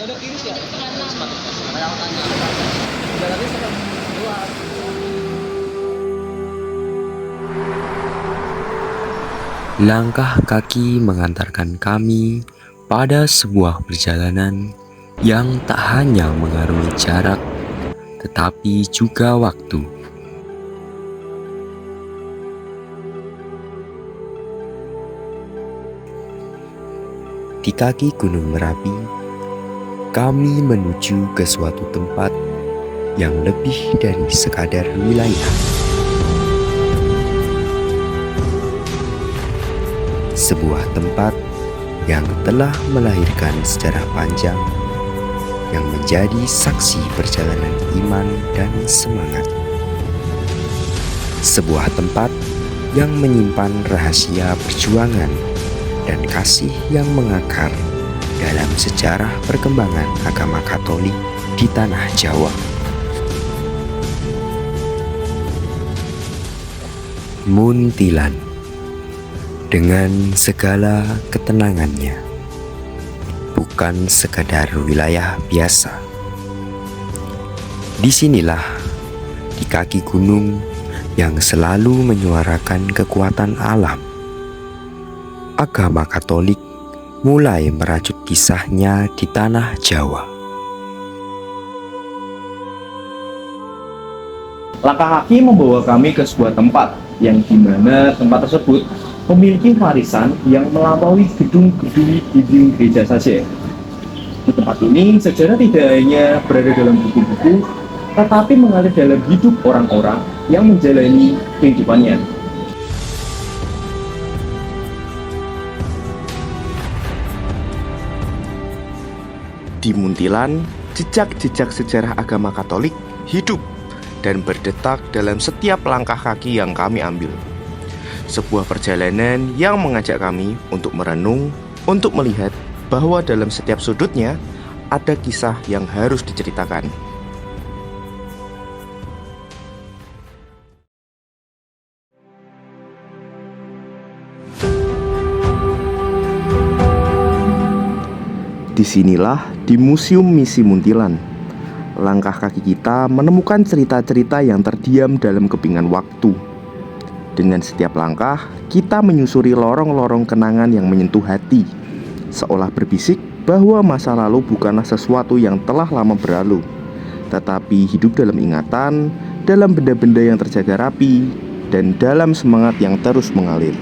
Udah iris ya? Udah nanti sekarang keluar. Langkah kaki mengantarkan kami pada sebuah perjalanan yang tak hanya mengarungi jarak, tetapi juga waktu. Di kaki Gunung Merapi, kami menuju ke suatu tempat yang lebih dari sekadar wilayah. Sebuah tempat yang telah melahirkan sejarah panjang yang menjadi saksi perjalanan iman dan semangat. Sebuah tempat yang menyimpan rahasia perjuangan dan kasih yang mengakar dalam sejarah perkembangan agama Katolik di tanah Jawa. Muntilan dengan segala ketenangannya, bukan sekadar wilayah biasa. Disinilah, di kaki gunung yang selalu menyuarakan kekuatan alam, agama Katolik mulai merajut kisahnya di tanah Jawa. Langkah kaki membawa kami ke sebuah tempat yang dimana tempat tersebut memiliki warisan yang melampaui gedung-gedung dinding gereja saja. Di tempat ini, sejarah tidak hanya berada dalam buku-buku, tetapi mengalir dalam hidup orang-orang yang menjalani kehidupannya. Di Muntilan, jejak-jejak sejarah agama Katolik hidup dan berdetak dalam setiap langkah kaki yang kami ambil. Sebuah perjalanan yang mengajak kami untuk merenung, untuk melihat bahwa dalam setiap sudutnya ada kisah yang harus diceritakan. Disinilah di Museum Misi Muntilan, langkah kaki kita menemukan cerita-cerita yang terdiam dalam kepingan waktu. Dengan setiap langkah, kita menyusuri lorong-lorong kenangan yang menyentuh hati, seolah berbisik bahwa masa lalu bukanlah sesuatu yang telah lama berlalu, tetapi hidup dalam ingatan, dalam benda-benda yang terjaga rapi, dan dalam semangat yang terus mengalir.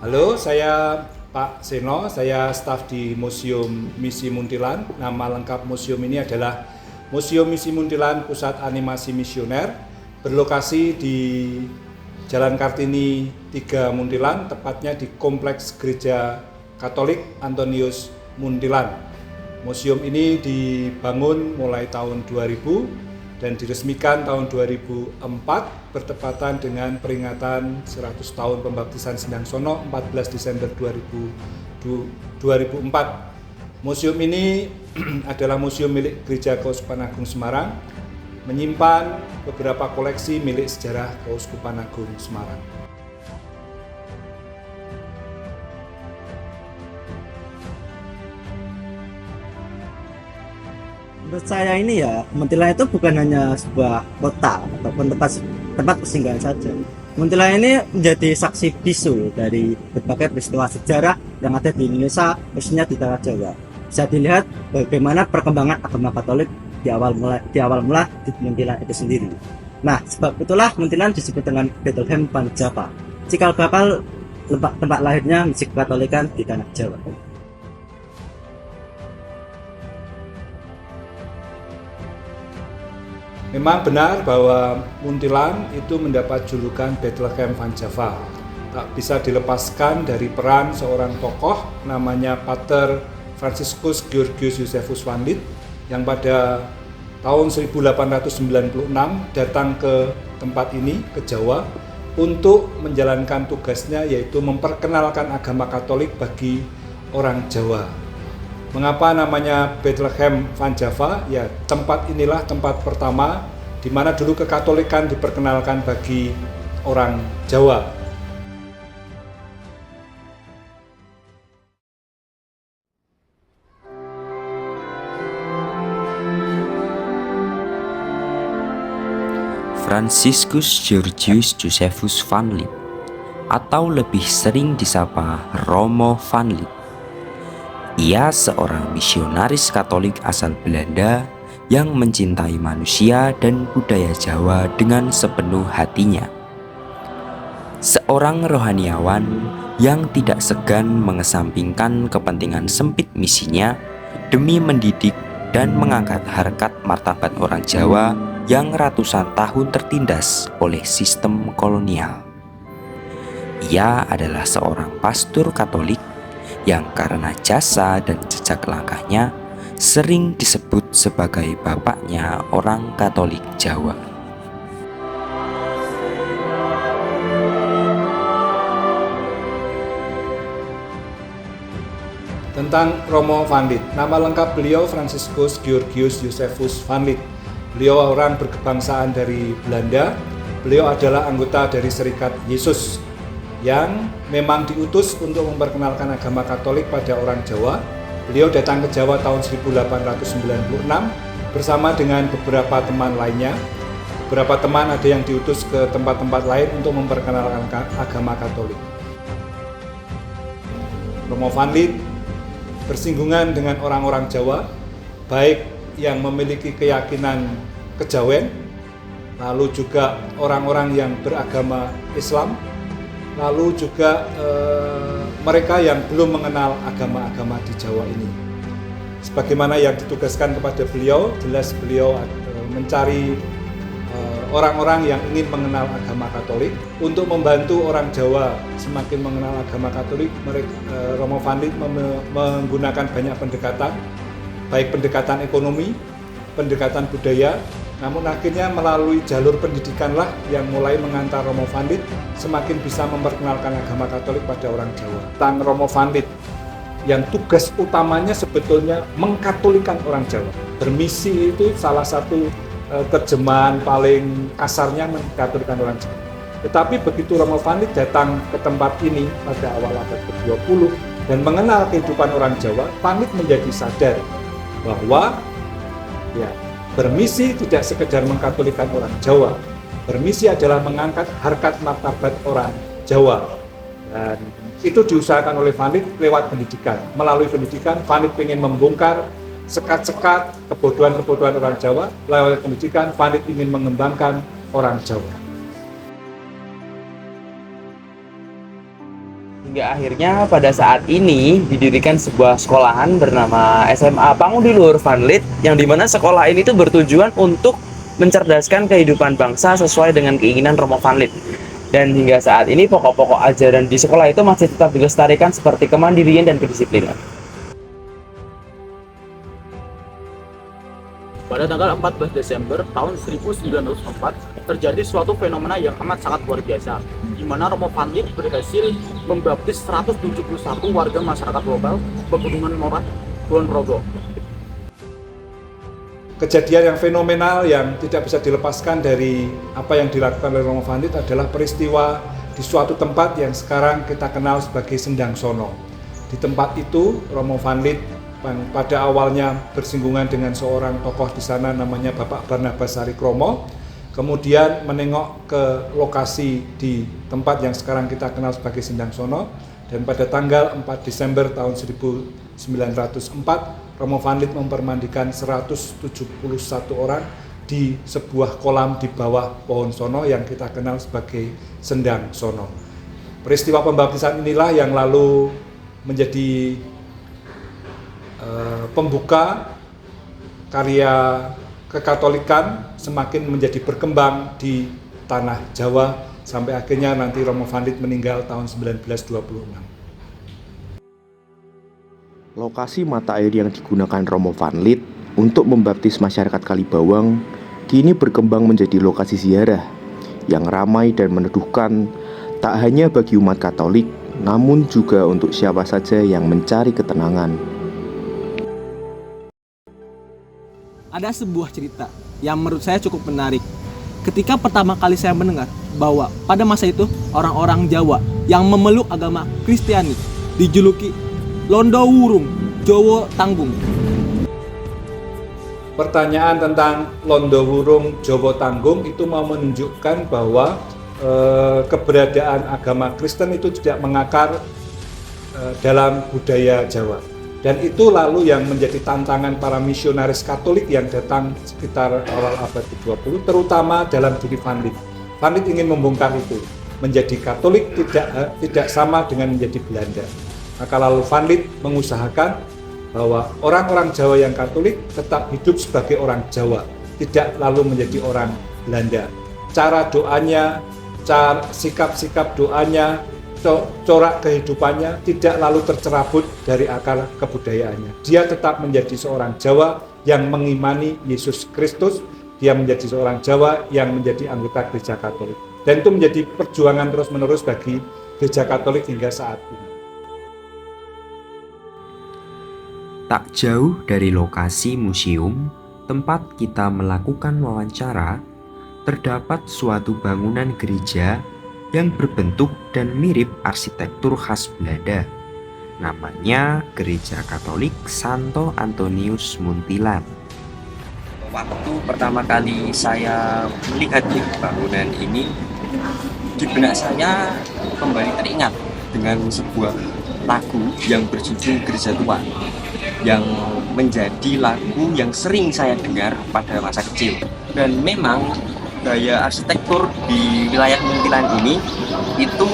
Halo, saya Pak Seno, saya staf di Museum Misi Muntilan. Nama lengkap museum ini adalah Museum Misi Muntilan Pusat Animasi Misioner, berlokasi di Jalan Kartini 3 Muntilan, tepatnya di Kompleks Gereja Katolik Antonius Muntilan. Museum ini dibangun mulai tahun 2000 dan diresmikan tahun 2004, bertepatan dengan peringatan 100 tahun pembaptisan Sendang Sono 14 Desember 2004. Museum ini adalah museum milik Gereja Keuskupan Agung Semarang, menyimpan beberapa koleksi milik sejarah Keuskupan Agung Semarang. Menurut saya ini ya, Muntilan itu bukan hanya sebuah kota ataupun tempat persinggahan saja. Muntilan ini menjadi saksi bisu dari berbagai peristiwa sejarah yang ada di Indonesia, khususnya di tanah Jawa. Bisa dilihat bagaimana perkembangan agama Katolik di awal mula di Muntilan itu sendiri. Nah, sebab itulah Muntilan disebut dengan Bethlehem Pan-Java, cikal bakal tempat lahirnya misi Katolikan di tanah Jawa. Memang benar bahwa Muntilan itu mendapat julukan Bethlehem Pan-Java. Tak bisa dilepaskan dari peran seorang tokoh namanya Pater Franciscus Georgius Josephus van Lith yang pada tahun 1896 datang ke tempat ini, ke Jawa, untuk menjalankan tugasnya, yaitu memperkenalkan agama Katolik bagi orang Jawa. Mengapa namanya Bethlehem Pan-Java? Ya, tempat inilah tempat pertama di mana dulu kekatolikan diperkenalkan bagi orang Jawa. Franciscus Georgius Josephus van Lith, atau lebih sering disapa Romo van Lith. Ia seorang misionaris Katolik asal Belanda yang mencintai manusia dan budaya Jawa dengan sepenuh hatinya. Seorang rohaniawan yang tidak segan mengesampingkan kepentingan sempit misinya demi mendidik dan mengangkat harkat martabat orang Jawa yang ratusan tahun tertindas oleh sistem kolonial. Ia adalah seorang pastor Katolik yang karena jasa dan jejak langkahnya sering disebut sebagai bapaknya orang Katolik Jawa. Tentang Romo van Lith, nama lengkap beliau Franciscus Georgius Josephus van Lith. Beliau orang berkebangsaan dari Belanda. Beliau adalah anggota dari Serikat Yesus yang memang diutus untuk memperkenalkan agama Katolik pada orang Jawa. Beliau datang ke Jawa tahun 1896 bersama dengan beberapa teman lainnya. Beberapa teman ada yang diutus ke tempat-tempat lain untuk memperkenalkan agama Katolik. Romo van Lith bersinggungan dengan orang-orang Jawa, baik yang memiliki keyakinan kejawen, lalu juga orang-orang yang beragama Islam, lalu juga mereka yang belum mengenal agama-agama di Jawa ini. Sebagaimana yang ditugaskan kepada beliau, jelas beliau mencari orang-orang yang ingin mengenal agama Katolik. Untuk membantu orang Jawa semakin mengenal agama Katolik, Romo van Lith menggunakan banyak pendekatan, baik pendekatan ekonomi, pendekatan budaya, namun akhirnya melalui jalur pendidikanlah yang mulai mengantar Romo van Lith semakin bisa memperkenalkan agama Katolik pada orang Jawa. Tentang Romo van Lith yang tugas utamanya sebetulnya mengkatolikan orang Jawa. Bermisi itu salah satu terjemahan paling kasarnya mengkatolikan orang Jawa. Tetapi begitu Romo van Lith datang ke tempat ini pada awal abad ke-20 dan mengenal kehidupan orang Jawa, van Lith menjadi sadar bahwa bermisi tidak sekedar mengkatolikan orang Jawa. Bermisi adalah mengangkat harkat martabat orang Jawa. Dan itu diusahakan oleh van Lith lewat pendidikan. Melalui pendidikan, van Lith ingin membongkar sekat-sekat kebodohan-kebodohan orang Jawa. Lewat pendidikan, van Lith ingin mengembangkan orang Jawa. Hingga akhirnya pada saat ini didirikan sebuah sekolahan bernama SMA Pangudilur van Lith, yang dimana sekolah ini tuh bertujuan untuk mencerdaskan kehidupan bangsa sesuai dengan keinginan Romo van Lith. Dan hingga saat ini pokok-pokok ajaran di sekolah itu masih tetap dilestarikan seperti kemandirian dan kedisiplinan. Pada tanggal 14 Desember tahun 1904 terjadi suatu fenomena yang amat sangat luar biasa, di mana Romo van Lith berhasil membaptis 171 warga masyarakat lokal Pegunungan Morat, Kulon Progo. Kejadian yang fenomenal yang tidak bisa dilepaskan dari apa yang dilakukan oleh Romo van Lith adalah peristiwa di suatu tempat yang sekarang kita kenal sebagai Sendang Sono. Di tempat itu Romo van Lith pada awalnya bersinggungan dengan seorang tokoh di sana namanya Bapak Barnabas Sarikromo, kemudian menengok ke lokasi di tempat yang sekarang kita kenal sebagai Sendang Sono, dan pada tanggal 4 Desember tahun 1904 Romo van Lith mempermandikan 171 orang di sebuah kolam di bawah pohon sono yang kita kenal sebagai Sendang Sono. Peristiwa pembaptisan inilah yang lalu menjadi pembuka karya kekatolikan semakin menjadi berkembang di tanah Jawa sampai akhirnya nanti Romo van Lith meninggal tahun 1926. Lokasi mata air yang digunakan Romo van Lith untuk membaptis masyarakat Kalibawang kini berkembang menjadi lokasi ziarah yang ramai dan meneduhkan, tak hanya bagi umat Katolik, namun juga untuk siapa saja yang mencari ketenangan. Ada sebuah cerita yang menurut saya cukup menarik. Ketika pertama kali saya mendengar bahwa pada masa itu orang-orang Jawa yang memeluk agama Kristiani dijuluki Londo Wurung, Jowo Tanggung. pertanyaan tentang Londo Wurung Jowo Tanggung itu mau menunjukkan bahwa keberadaan agama Kristen itu tidak mengakar dalam budaya Jawa. Dan itu lalu yang menjadi tantangan para misionaris Katolik yang datang sekitar awal abad ke-20, terutama dalam diri Van Lith. Van Lith ingin membongkar itu. Menjadi Katolik tidak sama dengan menjadi Belanda. Maka lalu Van Lith mengusahakan bahwa orang-orang Jawa yang Katolik tetap hidup sebagai orang Jawa, tidak lalu menjadi orang Belanda. Cara doanya, sikap-sikap doanya, corak kehidupannya tidak lalu tercerabut dari akar kebudayaannya. Dia tetap menjadi seorang Jawa yang mengimani Yesus Kristus, dia menjadi seorang Jawa yang menjadi anggota Gereja Katolik. Dan itu menjadi perjuangan terus-menerus bagi Gereja Katolik hingga saat ini. Tak jauh dari lokasi museum tempat kita melakukan wawancara, terdapat suatu bangunan gereja yang berbentuk dan mirip arsitektur khas Belanda. Namanya Gereja Katolik Santo Antonius Muntilan. Waktu pertama kali saya melihat bangunan ini, di benak saya kembali teringat dengan sebuah lagu yang berjudul Gereja Tua, yang menjadi lagu yang sering saya dengar pada masa kecil. Dan memang gaya arsitektur di wilayah Muntilan ini itu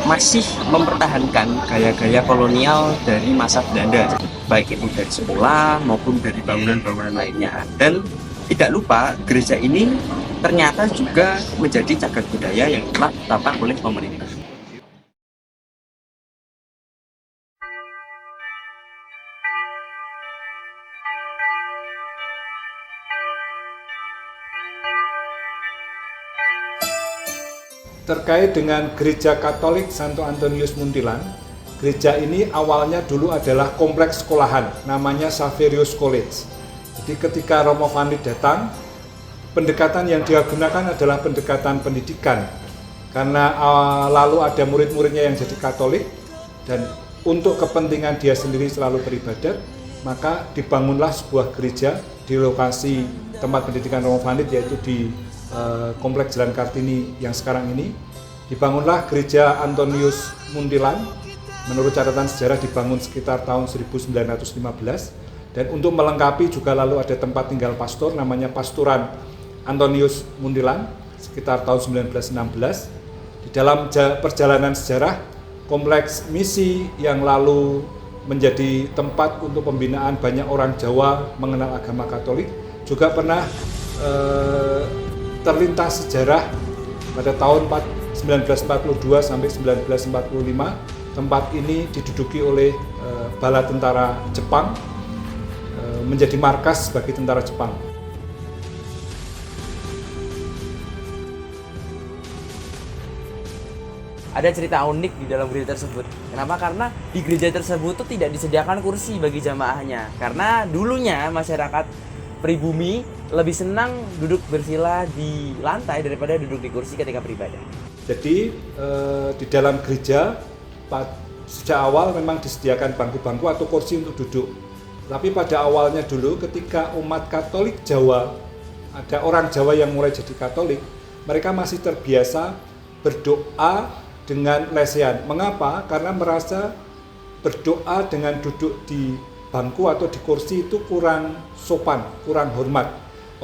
masih mempertahankan gaya-gaya kolonial dari masa Belanda, baik itu dari sekolah maupun dari bangunan-bangunan lainnya. Dan tidak lupa gereja ini ternyata juga menjadi cagar budaya yang telah ditetapkan oleh pemerintah. Terkait dengan Gereja Katolik Santo Antonius Muntilan, gereja ini awalnya dulu adalah kompleks sekolahan, namanya Xaverius College. Jadi ketika Romo Van Lith datang, pendekatan yang dia gunakan adalah pendekatan pendidikan. Karena lalu ada murid-muridnya yang jadi Katolik, dan untuk kepentingan dia sendiri selalu beribadat, maka dibangunlah sebuah gereja di lokasi tempat pendidikan Romo Van Lith, yaitu di Kompleks Jalan Kartini yang sekarang ini. Dibangunlah Gereja Antonius Muntilan. Menurut catatan sejarah dibangun sekitar tahun 1915, dan untuk melengkapi juga lalu ada tempat tinggal pastor namanya Pasturan Antonius Muntilan sekitar tahun 1916. Di dalam perjalanan sejarah, kompleks misi yang lalu menjadi tempat untuk pembinaan banyak orang Jawa mengenal agama Katolik juga pernah terlintas sejarah pada tahun 1942 sampai 1945. Tempat ini diduduki oleh bala tentara Jepang, menjadi markas bagi tentara Jepang. Ada cerita unik di dalam gereja tersebut. Kenapa? Karena di gereja tersebut tuh tidak disediakan kursi bagi jamaahnya. Karena dulunya masyarakat pribumi lebih senang duduk bersila di lantai daripada duduk di kursi ketika beribadah. Jadi di dalam gereja sejak awal memang disediakan bangku-bangku atau kursi untuk duduk. Tapi pada awalnya dulu ketika umat Katolik Jawa, ada orang Jawa yang mulai jadi Katolik, mereka masih terbiasa berdoa dengan lesehan. Mengapa? Karena merasa berdoa dengan duduk di bangku atau di kursi itu kurang sopan, kurang hormat.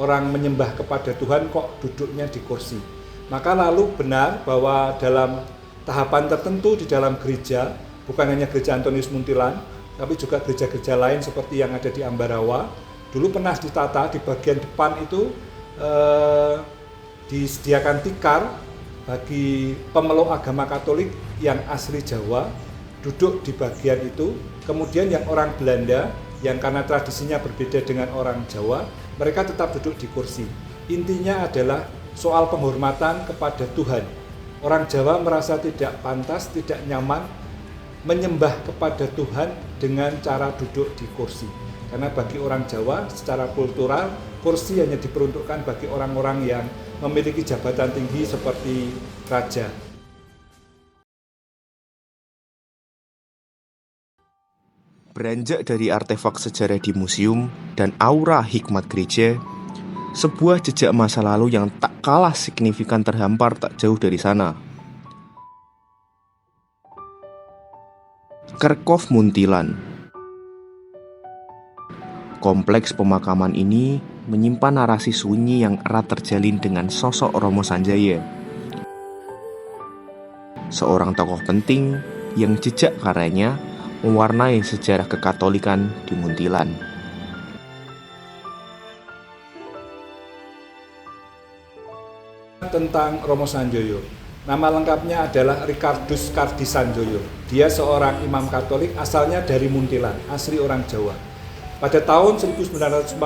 Orang menyembah kepada Tuhan kok duduknya di kursi. Maka lalu benar bahwa dalam tahapan tertentu di dalam gereja, bukan hanya Gereja Antonius Muntilan, tapi juga gereja-gereja lain seperti yang ada di Ambarawa, dulu pernah ditata di bagian depan itu disediakan tikar bagi pemeluk agama Katolik yang asli Jawa duduk di bagian itu. Kemudian yang orang Belanda yang karena tradisinya berbeda dengan orang Jawa, mereka tetap duduk di kursi. Intinya adalah soal penghormatan kepada Tuhan. Orang Jawa merasa tidak pantas, tidak nyaman menyembah kepada Tuhan dengan cara duduk di kursi. Karena bagi orang Jawa secara kultural, kursi hanya diperuntukkan bagi orang-orang yang memiliki jabatan tinggi seperti raja. Beranjak dari artefak sejarah di museum dan aura hikmat gereja, sebuah jejak masa lalu yang tak kalah signifikan terhampar tak jauh dari sana. Kerkhof Muntilan. Kompleks pemakaman ini menyimpan narasi sunyi yang erat terjalin dengan sosok Romo Sanjaya, seorang tokoh penting yang jejak karyanya mewarnai sejarah kekatolikan di Muntilan. Tentang Romo Sanjoyo. Nama lengkapnya adalah Ricardus Cardi Sanjoyo. Dia seorang imam Katolik asalnya dari Muntilan, asli orang Jawa. Pada tahun 1948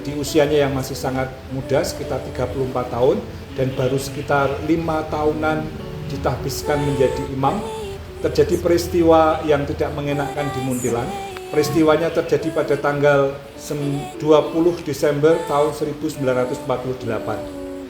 di usianya yang masih sangat muda, sekitar 34 tahun, dan baru sekitar 5 tahunan ditahbiskan menjadi imam, terjadi peristiwa yang tidak mengenakan di Muntilan. Peristiwanya terjadi pada tanggal 20 Desember tahun 1948.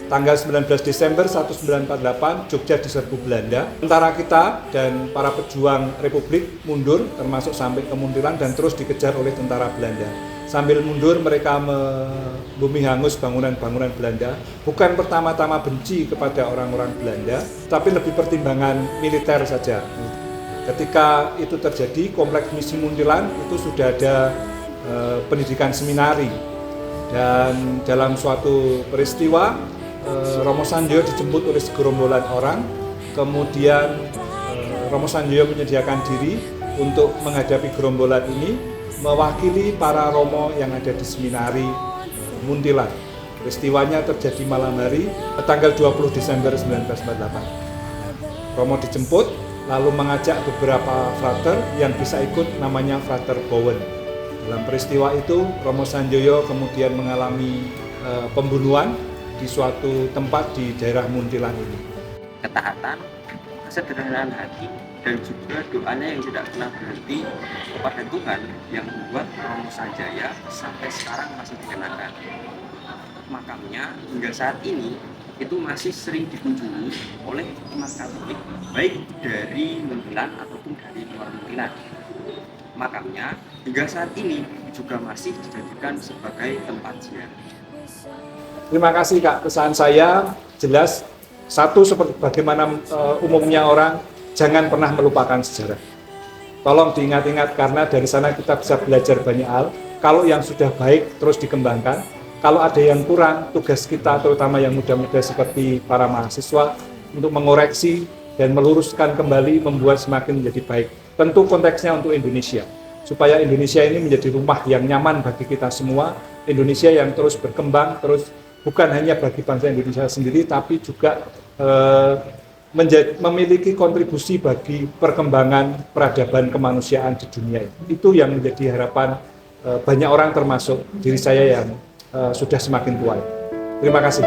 Tanggal 19 Desember 1948, Jogja diserbu Belanda. Tentara kita dan para pejuang Republik mundur, termasuk sampai ke Muntilan dan terus dikejar oleh tentara Belanda. Sambil mundur mereka membumi hangus bangunan-bangunan Belanda. Bukan pertama-tama benci kepada orang-orang Belanda, tapi lebih pertimbangan militer saja. Ketika itu terjadi, Kompleks Misi Muntilan itu sudah ada pendidikan seminari. Dan dalam suatu peristiwa, Romo Sanjoyo dijemput oleh segerombolan orang. Kemudian Romo Sanjoyo menyediakan diri untuk menghadapi gerombolan ini, mewakili para Romo yang ada di seminari Muntilan. Peristiwanya terjadi malam hari, tanggal 20 Desember 1948. Romo dijemput, lalu mengajak beberapa frater yang bisa ikut, namanya Frater Bowen. Dalam peristiwa itu, Romo Sanjoyo kemudian mengalami pembunuhan di suatu tempat di daerah Muntilan ini. Ketaatan, kesederhanaan hati, dan juga doanya yang tidak pernah berhenti kepada Tuhan yang membuat Romo Sanjaya sampai sekarang masih dikenangkan. Makamnya hingga saat ini itu masih sering dikunjungi oleh umat Katolik, baik dari Muntilan ataupun dari luar Muntilan. Makamnya hingga saat ini juga masih dijadikan sebagai tempat ziarah. Terima kasih Kak, pesan saya jelas. Satu, seperti bagaimana umumnya orang, jangan pernah melupakan sejarah. Tolong diingat-ingat karena dari sana kita bisa belajar banyak hal. Kalau yang sudah baik terus dikembangkan. Kalau ada yang kurang, tugas kita terutama yang muda-muda seperti para mahasiswa untuk mengoreksi dan meluruskan kembali, membuat semakin menjadi baik. Tentu konteksnya untuk Indonesia, supaya Indonesia ini menjadi rumah yang nyaman bagi kita semua. Indonesia yang terus berkembang, terus bukan hanya bagi bangsa Indonesia sendiri, tapi juga memiliki kontribusi bagi perkembangan peradaban kemanusiaan di dunia. Itu yang menjadi harapan banyak orang, termasuk diri saya yang sudah semakin tua. Terima kasih.